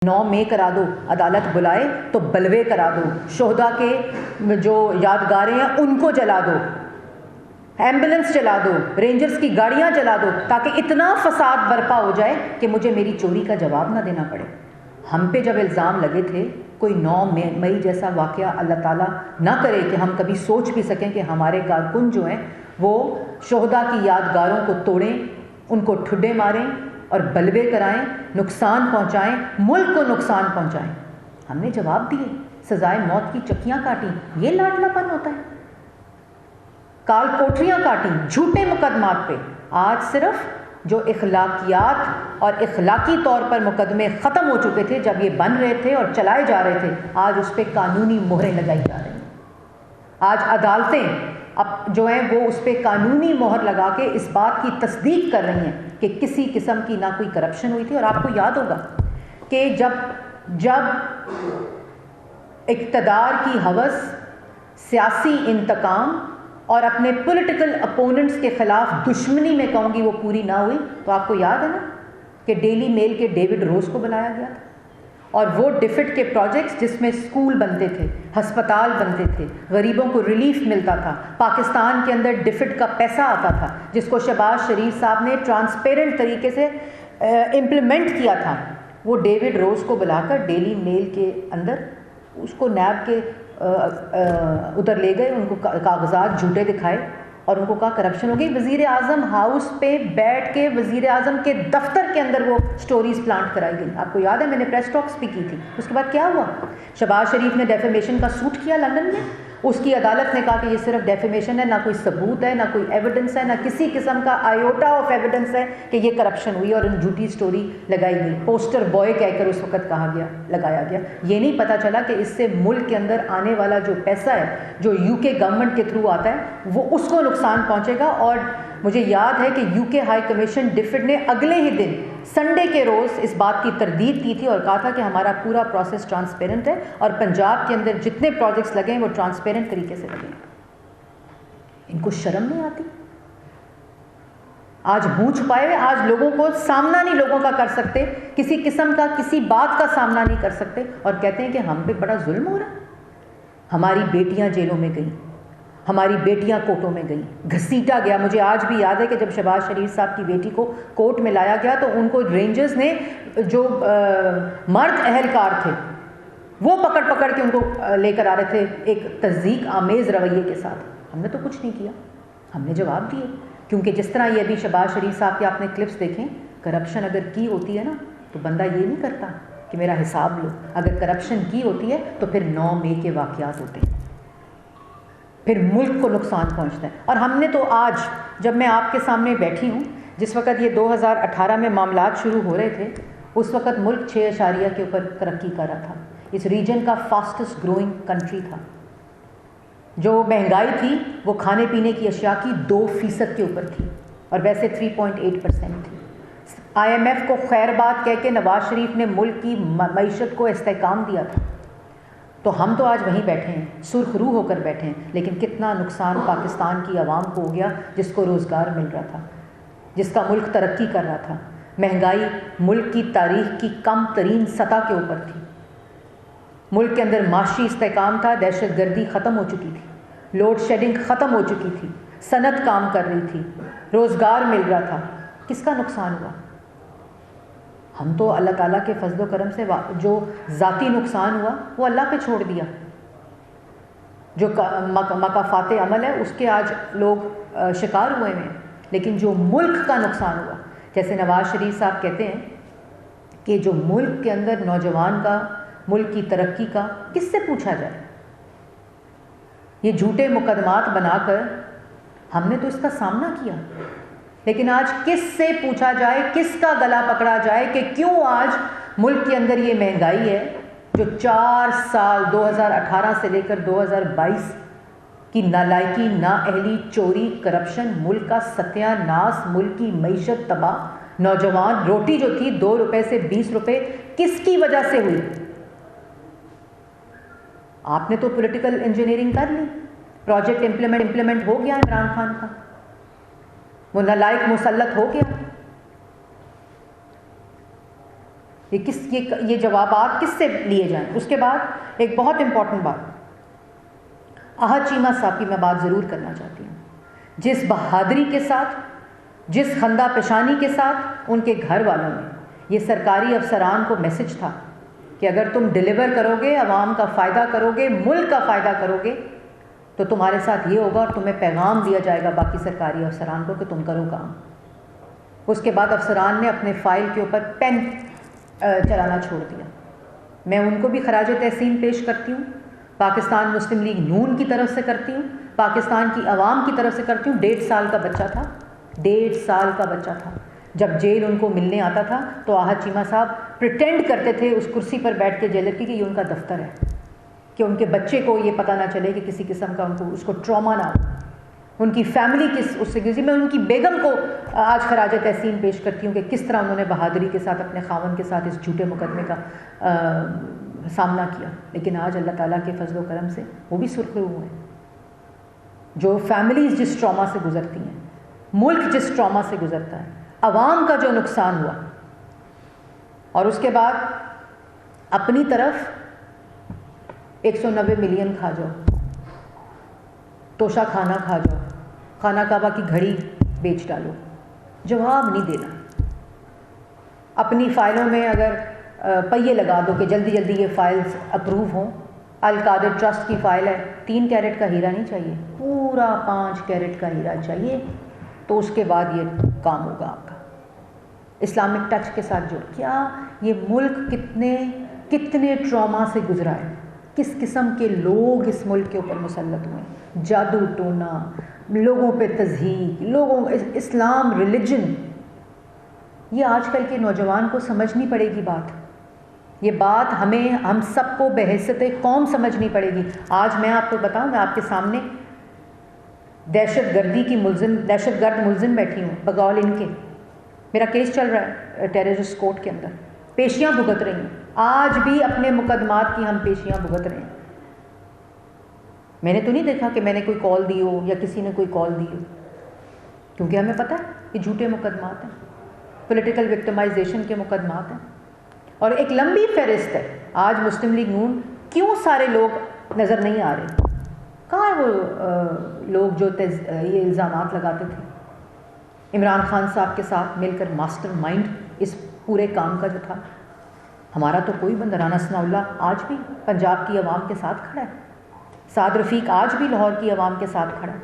9 مئی کرا دو، عدالت بلائے تو بلوے کرا دو، شہداء کے جو یادگاریں ہیں ان کو جلا دو، ایمبولنس جلا دو، رینجرز کی گاڑیاں جلا دو، تاکہ اتنا فساد برپا ہو جائے کہ مجھے میری چوری کا جواب نہ دینا پڑے۔ ہم پہ جب الزام لگے تھے، کوئی 9 مئی جیسا واقعہ اللہ تعالیٰ نہ کرے کہ ہم کبھی سوچ بھی سکیں کہ ہمارے کارکن جو ہیں وہ شہداء کی یادگاروں کو توڑیں، ان کو ٹھڈے ماریں اور بلوے کرائیں، نقصان پہنچائیں، ملک کو نقصان پہنچائیں۔ ہم نے جواب دیے، سزائے موت کی چکیاں کاٹیں۔ یہ لاڈلا پن ہوتا ہے؟ کال کوٹریاں کاٹیں جھوٹے مقدمات پہ۔ آج صرف جو اخلاقیات اور اخلاقی طور پر مقدمے ختم ہو چکے تھے جب یہ بن رہے تھے اور چلائے جا رہے تھے، آج اس پہ قانونی مہریں لگائی جا رہی ہیں۔ آج عدالتیں اب جو ہیں وہ اس پہ قانونی مہر لگا کے اس بات کی تصدیق کر رہی ہیں کہ کسی قسم کی نہ کوئی کرپشن ہوئی تھی۔ اور آپ کو یاد ہوگا کہ جب اقتدار کی ہوس، سیاسی انتقام اور اپنے پولیٹیکل اپوننٹس کے خلاف دشمنی میں کہوں گی وہ پوری نہ ہوئی، تو آپ کو یاد ہے نا کہ ڈیلی میل کے ڈیوڈ روز کو بلایا گیا تھا، اور وہ ڈیفٹ کے پروجیکٹس جس میں اسکول بنتے تھے، ہسپتال بنتے تھے، غریبوں کو ریلیف ملتا تھا، پاکستان کے اندر ڈیفٹ کا پیسہ آتا تھا جس کو شہباز شریف صاحب نے ٹرانسپیرنٹ طریقے سے امپلیمنٹ کیا تھا، وہ ڈیوڈ روز کو بلا کر ڈیلی میل کے اندر اس کو نیب کے ادھر لے گئے، ان کو کاغذات جھوٹے دکھائے اور ان کو کہا کرپشن ہو گئی۔ وزیر اعظم ہاؤس پہ بیٹھ کے وزیر اعظم کے دفتر کے اندر وہ سٹوریز پلانٹ کرائی گئی۔ آپ کو یاد ہے میں نے پریس ٹاکس بھی کی تھی۔ اس کے بعد کیا ہوا؟ شہباز شریف نے ڈیفیمیشن کا سوٹ کیا لندن میں، اس کی عدالت نے کہا کہ یہ صرف ڈیفیمیشن ہے، نہ کوئی ثبوت ہے، نہ کوئی ایویڈنس ہے، نہ کسی قسم کا آئیوٹا آف ایویڈنس ہے کہ یہ کرپشن ہوئی، اور ان جھوٹی سٹوری لگائی گئی، پوسٹر بوائے کہہ کر اس وقت کہا گیا، لگایا گیا۔ یہ نہیں پتہ چلا کہ اس سے ملک کے اندر آنے والا جو پیسہ ہے جو یو کے گورنمنٹ کے تھرو آتا ہے وہ اس کو نقصان پہنچے گا۔ اور مجھے یاد ہے کہ یو کے ہائی کمیشن ڈیفڈ نے اگلے ہی دن سنڈے کے روز اس بات کی تردید کی تھی اور کہا تھا کہ ہمارا پورا پروسیس ٹرانسپیرنٹ ہے اور پنجاب کے اندر جتنے پروجیکٹس لگے ہیں وہ ٹرانسپیرنٹ طریقے سے لگے ہیں۔ ان کو شرم نہیں آتی؟ آج منہ چھپائے ہوئے، آج لوگوں کو سامنا نہیں لوگوں کا کر سکتے، کسی قسم کا کسی بات کا سامنا نہیں کر سکتے، اور کہتے ہیں کہ ہم پہ بڑا ظلم ہو رہا ہے۔ ہماری بیٹیاں جیلوں میں گئیں، ہماری بیٹیاں کوٹوں میں گئیں، گھسیٹا گیا۔ مجھے آج بھی یاد ہے کہ جب شہباز شریف صاحب کی بیٹی کو کورٹ میں لایا گیا تو ان کو رینجرز نے جو مرد اہلکار تھے وہ پکڑ پکڑ کے ان کو لے کر آ رہے تھے ایک تصدیق آمیز رویے کے ساتھ۔ ہم نے تو کچھ نہیں کیا، ہم نے جواب دیے، کیونکہ جس طرح یہ ابھی شہباز شریف صاحب کے آپ نے کلپس دیکھیں، کرپشن اگر کی ہوتی ہے نا تو بندہ یہ نہیں کرتا کہ میرا حساب لو۔ اگر کرپشن کی ہوتی ہے تو پھر 9 مئی کے واقعات ہوتے ہیں، پھر ملک کو نقصان پہنچتا ہے۔ اور ہم نے تو آج جب میں آپ کے سامنے بیٹھی ہوں، جس وقت یہ 2018 میں معاملات شروع ہو رہے تھے، اس وقت ملک 6 اشاریہ کے اوپر ترقی کر رہا تھا، اس ریجن کا فاسٹسٹ گروئنگ کنٹری تھا۔ جو مہنگائی تھی وہ کھانے پینے کی اشیاء کی 2% کے اوپر تھی، اور ویسے 3.8% تھی۔ آئی ایم ایف کو خیر بات کہہ کے نواز شریف نے ملک کی معیشت کو استحکام دیا تھا۔ تو ہم تو آج وہیں بیٹھے ہیں، سرخ روح ہو کر بیٹھے ہیں، لیکن کتنا نقصان پاکستان کی عوام کو ہو گیا جس کو روزگار مل رہا تھا، جس کا ملک ترقی کر رہا تھا۔ مہنگائی ملک کی تاریخ کی کم ترین سطح کے اوپر تھی، ملک کے اندر معاشی استحکام تھا، دہشت گردی ختم ہو چکی تھی، لوڈ شیڈنگ ختم ہو چکی تھی، صنعت کام کر رہی تھی، روزگار مل رہا تھا۔ کس کا نقصان ہوا؟ ہم تو اللہ تعالیٰ کے فضل و کرم سے جو ذاتی نقصان ہوا وہ اللہ پہ چھوڑ دیا، جو مکافات عمل ہے اس کے آج لوگ شکار ہوئے ہیں، لیکن جو ملک کا نقصان ہوا، جیسے نواز شریف صاحب کہتے ہیں کہ جو ملک کے اندر نوجوان کا، ملک کی ترقی کا کس سے پوچھا جائے؟ یہ جھوٹے مقدمات بنا کر ہم نے تو اس کا سامنا کیا، لیکن آج کس سے پوچھا جائے، کس کا گلا پکڑا جائے کہ کیوں آج ملک کے اندر یہ مہنگائی ہے جو 4 سال 2018 سے لے کر 2022 کی نالائکی، نااہلی، چوری، کرپشن، ملک کا ستیہ ناس، ملک کی معیشت تباہ، نوجوان روٹی جو تھی 2 روپے سے 20 روپے، کس کی وجہ سے ہوئی؟ آپ نے تو پولیٹیکل انجینئرنگ کر لی، پروجیکٹ امپلیمنٹ ہو گیا عمران خان کا، وہ نالائق مسلط ہو گیا۔ یہ جوابات کس سے لیے جائیں؟ اس کے بعد ایک بہت امپورٹنٹ بات احد چیمہ صاحب کی میں بات ضرور کرنا چاہتی ہوں. جس بہادری کے ساتھ، جس خندہ پیشانی کے ساتھ ان کے گھر والوں نے یہ سرکاری افسران کو میسج تھا کہ اگر تم ڈیلیور کرو گے، عوام کا فائدہ کرو گے، ملک کا فائدہ کرو گے، تو تمہارے ساتھ یہ ہوگا، اور تمہیں پیغام دیا جائے گا باقی سرکاری افسران کو کہ تم کرو کام. اس کے بعد افسران نے اپنے فائل کے اوپر پین چلانا چھوڑ دیا. میں ان کو بھی خراج تحسین پیش کرتی ہوں، پاکستان مسلم لیگ نون کی طرف سے کرتی ہوں، پاکستان کی عوام کی طرف سے کرتی ہوں. 1.5 سال کا بچہ تھا، 1.5 سال کا بچہ تھا. جب جیل ان کو ملنے آتا تھا تو احد چیمہ صاحب پریٹینڈ کرتے تھے اس کرسی پر بیٹھ کے جیلر کی کہ یہ ان کا دفتر ہے، کہ ان کے بچے کو یہ پتہ نہ چلے کہ کسی قسم کا اس کو ٹراما نہ ہو. ان کی فیملی اس سے کسی میں ان کی بیگم کو آج خراج تحسین پیش کرتی ہوں کہ کس طرح انہوں نے بہادری کے ساتھ اپنے خاوند کے ساتھ اس جھوٹے مقدمے کا سامنا کیا. لیکن آج اللہ تعالیٰ کے فضل و کرم سے وہ بھی سرخرو ہوئے ہیں. جو فیملیز جس ٹراما سے گزرتی ہیں، ملک جس ٹراما سے گزرتا ہے، عوام کا جو نقصان ہوا، اور اس کے بعد اپنی طرف 190 ملین کھا جاؤ، توشہ کھانا کھا جاؤ، خانہ کعبہ کی گھڑی بیچ ڈالو، جواب نہیں دینا. اپنی فائلوں میں اگر پہیے لگا دو کہ جلدی جلدی یہ فائلز اپروو ہوں. القادر ٹرسٹ کی فائل ہے، 3 کیرٹ کا ہیرا نہیں چاہیے، پورا 5 کیرٹ کا ہیرا چاہیے، تو اس کے بعد یہ کام ہوگا آپ کا. اسلامک ٹچ کے ساتھ جڑ کیا یہ ملک کتنے ٹراما سے گزرا ہے، کس قسم کے لوگ اس ملک کے اوپر مسلط ہوئے ہیں، جادو ٹونا، لوگوں پہ تضحیک، اسلام ریلیجن. یہ آج کل کے نوجوان کو سمجھنی پڑے گی بات. یہ بات ہم سب کو بحیثیت قوم سمجھنی پڑے گی. آج میں آپ کو بتاؤں، میں آپ کے سامنے دہشت گرد ملزم بیٹھی ہوں بقول ان کے. میرا کیس چل رہا ہے ٹیررسٹ کورٹ کے اندر، پیشیاں بھگت رہی ہیں. آج بھی اپنے مقدمات کی ہم پیشیاں بھگت رہے ہیں. میں نے تو نہیں دیکھا کہ میں نے کوئی کال دی ہو یا کسی نے کوئی کال دی ہو، کیونکہ ہمیں پتہ ہے یہ جھوٹے مقدمات ہیں، پولیٹیکل وکٹمائزیشن کے مقدمات ہیں. اور ایک لمبی فہرست ہے. آج مسلم لیگ نون کیوں سارے لوگ نظر نہیں آ رہے؟ کہاں ہے وہ لوگ جو یہ الزامات لگاتے تھے؟ عمران خان صاحب کے ساتھ مل کر ماسٹر مائنڈ اس پورے کام کا جو تھا. ہمارا تو کوئی بندہ، رانا ثناء اللہ آج بھی پنجاب کی عوام کے ساتھ کھڑا ہے، سعد رفیق آج بھی لاہور کی عوام کے ساتھ کھڑا ہے،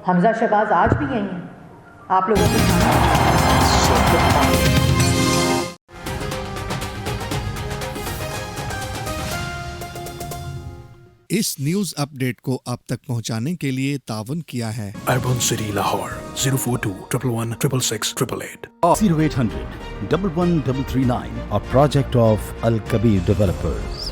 حمزہ شہباز آج بھی یہی ہیں. آپ لوگوں کے سامنے اس نیوز اپ ڈیٹ کو آپ تک پہنچانے کے لیے تعاون کیا ہے Urban City Lahore 042 111 666 888 0800 11339, a project of Al Kabir Developers.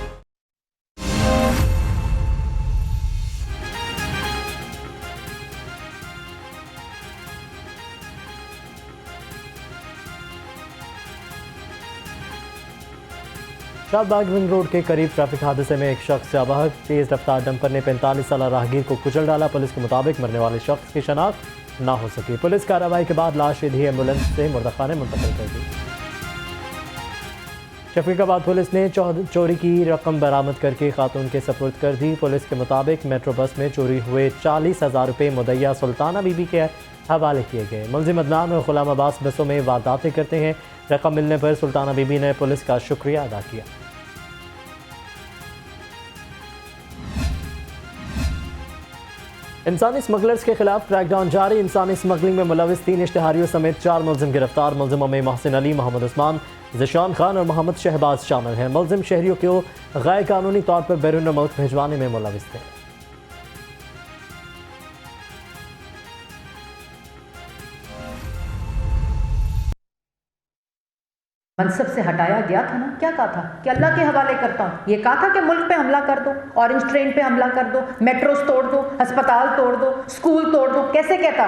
Shad Bagh ring road کے قریب ٹریفک حادثے میں ایک شخص جاں بحق. تیز رفتار ڈمپر نے 45 سالہ راہگیر کو کچل ڈالا. پولیس کے مطابق مرنے والے شخص کی شناخت نہ ہو سکی. پولیس کارروائی کے بعد لاش سیدھی ایمبولینس سے مردہ خانے منتقل کر دی. شفیق آباد پولیس نے چوری کی رقم برآمد کر کے خاتون کے سپرد کر دی. پولیس کے مطابق میٹرو بس میں چوری ہوئے 40,000 روپے مدعیہ سلطانہ بی بی کے حوالے کیے گئے. ملزم عدنان اور غلام عباس بسوں میں وارداتیں کرتے ہیں. رقم ملنے پر سلطانہ بی بی نے پولیس کا شکریہ ادا کیا. انسانی اسمگلرز کے خلاف کریک ڈاؤن جاری. انسانی اسمگلنگ میں ملوث 3 اشتہاریوں سمیت 4 ملزم گرفتار. ملزموں میں محسن علی، محمد عثمان، ذیشان خان اور محمد شہباز شامل ہیں. ملزم شہریوں کو غیر قانونی طور پر بیرون ملک بھیجوانے میں ملوث تھے. منصب سے ہٹایا گیا تھا نا، کیا کہا تھا کہ اللہ کے حوالے کرتا ہوں. یہ کہا تھا کہ ملک پہ حملہ کر دو، اورنج ٹرین پہ حملہ کر دو، میٹروز توڑ دو، ہسپتال توڑ دو، اسکول توڑ دو. کیسے کہتا؟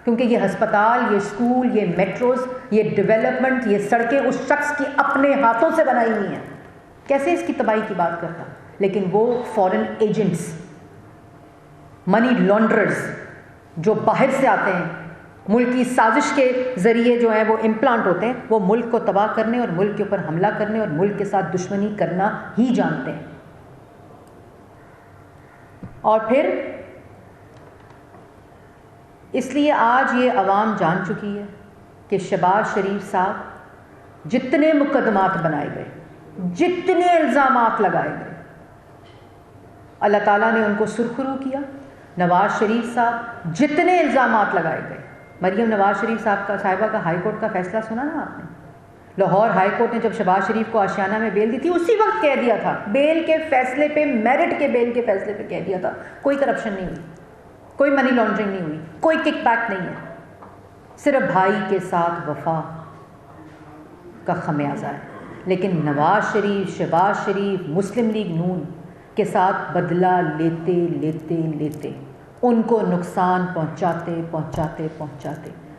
کیونکہ یہ ہسپتال، یہ اسکول، یہ میٹروز، یہ ڈیولپمنٹ، یہ سڑکیں اس شخص کی اپنے ہاتھوں سے بنائی ہوئی ہیں. کیسے اس کی تباہی کی بات کرتا؟ لیکن وہ فورن ایجنٹس، منی لانڈررز جو باہر سے آتے ہیں ملکی سازش کے ذریعے جو ہیں وہ امپلانٹ ہوتے ہیں، وہ ملک کو تباہ کرنے اور ملک کے اوپر حملہ کرنے اور ملک کے ساتھ دشمنی کرنا ہی جانتے ہیں۔ اور پھر اس لیے آج یہ عوام جان چکی ہے کہ شہباز شریف صاحب جتنے مقدمات بنائے گئے، جتنے الزامات لگائے گئے، اللہ تعالیٰ نے ان کو سرخرو کیا۔ نواز شریف صاحب جتنے الزامات لگائے گئے، مریم نواز شریف صاحبہ کا ہائی کورٹ کا فیصلہ سنا نا آپ نے؟ لاہور ہائی کورٹ نے جب شہباز شریف کو آشیانہ میں بیل دی تھی، اسی وقت کہہ دیا تھا، بیل کے فیصلے پہ، میرٹ کے بیل کے فیصلے پہ کہہ دیا تھا کوئی کرپشن نہیں ہوئی، کوئی منی لانڈرنگ نہیں ہوئی، کوئی کک بیک نہیں ہے، صرف بھائی کے ساتھ وفا کا خمیازہ ہے۔ لیکن نواز شریف، شہباز شریف، مسلم لیگ نون کے ساتھ بدلہ لیتے لیتے لیتے ان کو نقصان پہنچاتے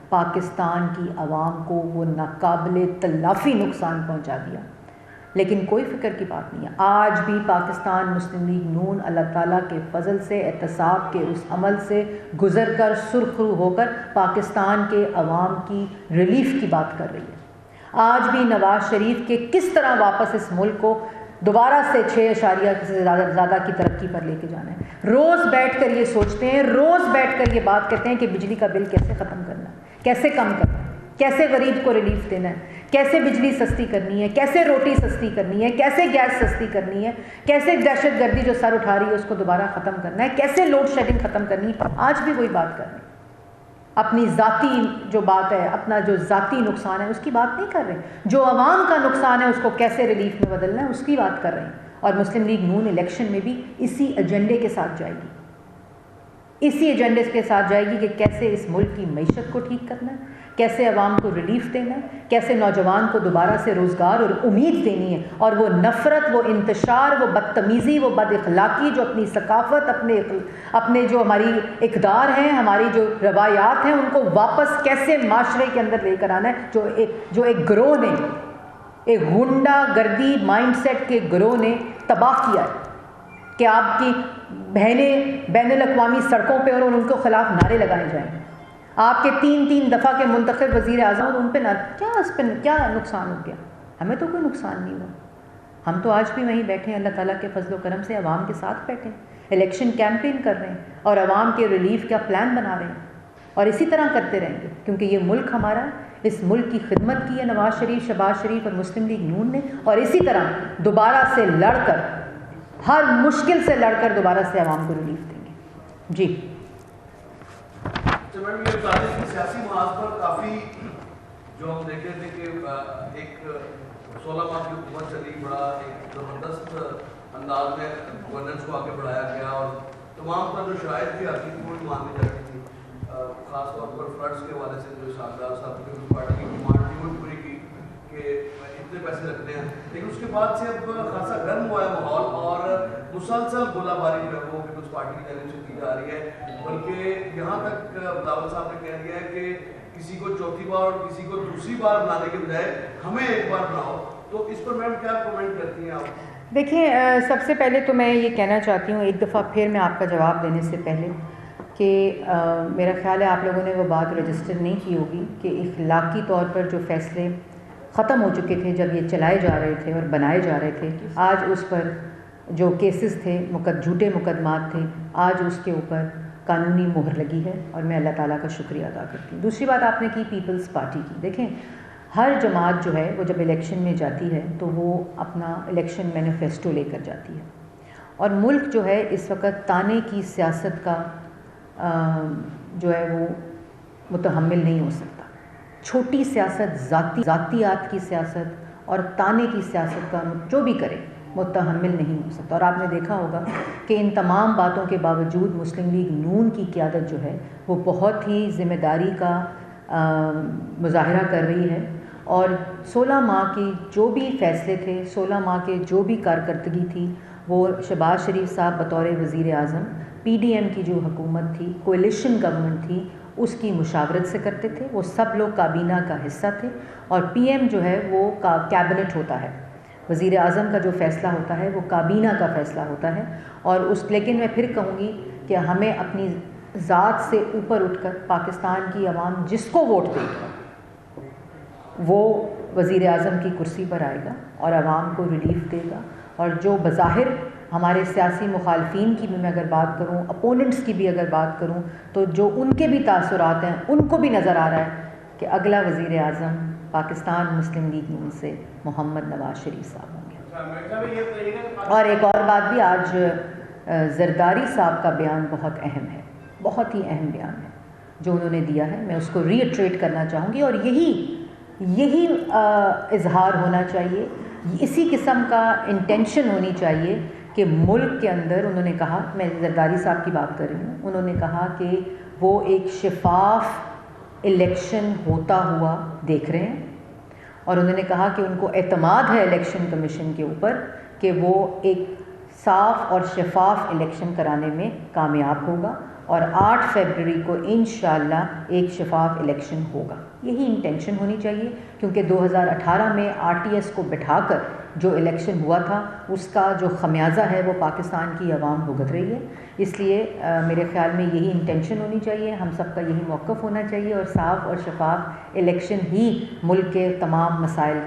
پاکستان کی عوام کو وہ ناقابل تلافی نقصان پہنچا دیا۔ لیکن کوئی فکر کی بات نہیں ہے، آج بھی پاکستان مسلم لیگ نون اللہ تعالیٰ کے فضل سے، احتساب کے اس عمل سے گزر کر، سرخرو ہو کر پاکستان کے عوام کی ریلیف کی بات کر رہی ہے۔ آج بھی نواز شریف کے کس طرح واپس اس ملک کو دوبارہ سے 6 سے زیادہ کی ترقی پر لے کے جانا ہے، روز بیٹھ کر یہ سوچتے ہیں، روز بیٹھ کر یہ بات کرتے ہیں کہ بجلی کا بل کیسے ختم کرنا ہے، کیسے کم کرنا ہے، کیسے غریب کو ریلیف دینا ہے، کیسے بجلی سستی کرنی ہے، کیسے روٹی سستی کرنی ہے، کیسے گیس سستی کرنی ہے، کیسے دہشت گردی جو سر اٹھا رہی ہے اس کو دوبارہ ختم کرنا ہے، کیسے لوڈ شیڈنگ ختم کرنی ہے۔ آج بھی وہی بات کر رہے ہیں، اپنی ذاتی جو بات ہے، اپنا جو ذاتی نقصان ہے اس کی بات نہیں کر رہے، جو عوام کا نقصان ہے اس کو کیسے ریلیف میں بدلنا ہے اس کی بات کر رہے ہیں۔ اور مسلم لیگ نون الیکشن میں بھی اسی ایجنڈے کے ساتھ جائے گی، اسی ایجنڈے کے ساتھ جائے گی کہ کیسے اس ملک کی معیشت کو ٹھیک کرنا ہے، کیسے عوام کو ریلیف دینا ہے، کیسے نوجوان کو دوبارہ سے روزگار اور امید دینی ہے، اور وہ نفرت، وہ انتشار، وہ بدتمیزی، وہ بد اخلاقی جو اپنی ثقافت، اپنے جو ہماری اقدار ہیں، ہماری جو روایات ہیں، ان کو واپس کیسے معاشرے کے اندر لے کر آنا ہے، جو ایک گروہ نے، ایک غنڈہ گردی مائنڈ سیٹ کے گروہ نے تباہ کیا ہے کہ آپ کی بہنیں بین الاقوامی سڑکوں پہ اور ان کے خلاف نعرے لگائے جائیں، آپ کے 3 دفعہ کے منتخب وزیر اعظم، ان پہ کیا نقصان ہو گیا؟ ہمیں تو کوئی نقصان نہیں ہوا، ہم تو آج بھی وہیں بیٹھے ہیں، اللہ تعالیٰ کے فضل و کرم سے عوام کے ساتھ بیٹھے ہیں، الیکشن کیمپین کر رہے ہیں اور عوام کے ریلیف کا پلان بنا رہے ہیں، اور اسی طرح کرتے رہیں گے، کیونکہ یہ ملک ہمارا ہے، اس ملک کی خدمت کی ہے نواز شریف، شہباز شریف اور مسلم لیگ نون نے، اور اسی طرح دوبارہ سے لڑ کر، ہر مشکل سے لڑ کر دوبارہ سے عوام کو ریلیف دیں گے۔ جی میڈم، یہ بتاتے ہیں کہ سیاسی محاذ پر کافی جو ہم دیکھ رہے تھے کہ ایک 16 ماہ کی حکومت چلی، بڑا ایک زبردست انداز میں گورننس کو آگے بڑھایا گیا، اور تمام پر جو شرائط تھی آتی تھی وہ بھی ماننی جاتی تھی، خاص طور پر فلڈس کے حوالے سے جو شاہدار صاحب کی پارٹی کی ڈیمانڈ تھی وہ پوری کی کہ اتنے پیسے رکھنے ہیں، لیکن اس کے بعد سے اب خاصا گرم ہوا ہے ماحول، اور مسلسل گولہ باری جو ہے وہ پیپلز پارٹی کی جانب سے کی جا رہی ہے، بلکہ یہاں تک بلاول صاحب نے کہہ دیا ہے کہ کسی کو چوتھی بار اور کسی کو دوسری بار بنانے کے بجائے ہمیں ایک بار بناؤ، تو اس پر میم کیا کمنٹ کرتی ہیں آپ؟ دیکھیں، سب سے پہلے تو میں یہ کہنا چاہتی ہوں ایک دفعہ پھر میں آپ کا جواب دینے سے پہلے کہ میرا خیال ہے آپ لوگوں نے وہ بات رجسٹر نہیں کی ہوگی کہ اخلاقی طور پر جو فیصلے ختم ہو چکے تھے جب یہ چلائے جا رہے تھے اور بنائے جا رہے تھے، آج اس پر جو کیسز تھے، جھوٹے مقدمات تھے، آج اس کے اوپر قانونی مہر لگی ہے، اور میں اللہ تعالیٰ کا شکریہ ادا کرتی ہوں۔ دوسری بات آپ نے کی پیپلز پارٹی کی، دیکھیں ہر جماعت جو ہے وہ جب الیکشن میں جاتی ہے تو وہ اپنا الیکشن مینیفیسٹو لے کر جاتی ہے، اور ملک جو ہے اس وقت تانے کی سیاست کا جو ہے وہ متحمل نہیں ہو سکتا، چھوٹی سیاست، ذاتیات کی سیاست اور تانے کی سیاست کا جو بھی کرے متحمل نہیں ہو سکتا، اور آپ نے دیکھا ہوگا کہ ان تمام باتوں کے باوجود مسلم لیگ نون کی قیادت جو ہے وہ بہت ہی ذمہ داری کا مظاہرہ کر رہی ہے، اور 16 ماہ کی جو بھی فیصلے تھے، 16 ماہ کے جو بھی کارکردگی تھی، وہ شہباز شریف صاحب بطور وزیر اعظم، پی ڈی ایم کی جو حکومت تھی، کولیشن گورنمنٹ تھی، اس کی مشاورت سے کرتے تھے، وہ سب لوگ کابینہ کا حصہ تھے، اور پی ایم جو ہے وہ کیبنٹ ہوتا ہے، وزیر اعظم کا جو فیصلہ ہوتا ہے وہ کابینہ کا فیصلہ ہوتا ہے، اور لیکن میں پھر کہوں گی کہ ہمیں اپنی ذات سے اوپر اٹھ کر پاکستان کی عوام جس کو ووٹ دے گی وہ وزیر اعظم کی کرسی پر آئے گا اور عوام کو ریلیف دے گا. اور جو بظاہر ہمارے سیاسی مخالفین کی بھی میں اگر بات کروں، اپوننٹس کی بھی اگر بات کروں، تو جو ان کے بھی تاثرات ہیں ان کو بھی نظر آ رہا ہے کہ اگلا وزیر اعظم پاکستان مسلم لیگ نون سے محمد نواز شریف صاحب ہوں گے. اور ایک اور بات بھی، آج زرداری صاحب کا بیان بہت اہم ہے، بہت ہی اہم بیان ہے جو انہوں نے دیا ہے. میں اس کو ری ایٹریٹ کرنا چاہوں گی، اور یہی اظہار ہونا چاہیے، اسی قسم کا انٹینشن ہونی چاہیے کہ ملک کے اندر انہوں نے کہا، میں زرداری صاحب کی بات کر رہی ہوں، انہوں نے کہا کہ وہ ایک شفاف الیکشن ہوتا ہوا دیکھ رہے ہیں، اور انہوں نے کہا کہ ان کو اعتماد ہے الیکشن کمیشن کے اوپر کہ وہ ایک صاف اور شفاف الیکشن کرانے میں کامیاب ہوگا، اور 8 فیبرری کو انشاءاللہ ایک شفاف الیکشن ہوگا. یہی انٹینشن ہونی چاہیے، کیونکہ 2018 میں RTS کو بٹھا کر جو الیکشن ہوا تھا اس کا جو خمیازہ ہے وہ پاکستان کی عوام بھگت رہی ہے. اس لیے میرے خیال میں یہی انٹینشن ہونی چاہیے، ہم سب کا یہی موقف ہونا چاہیے، اور صاف اور شفاف الیکشن ہی ملک کے تمام مسائل کا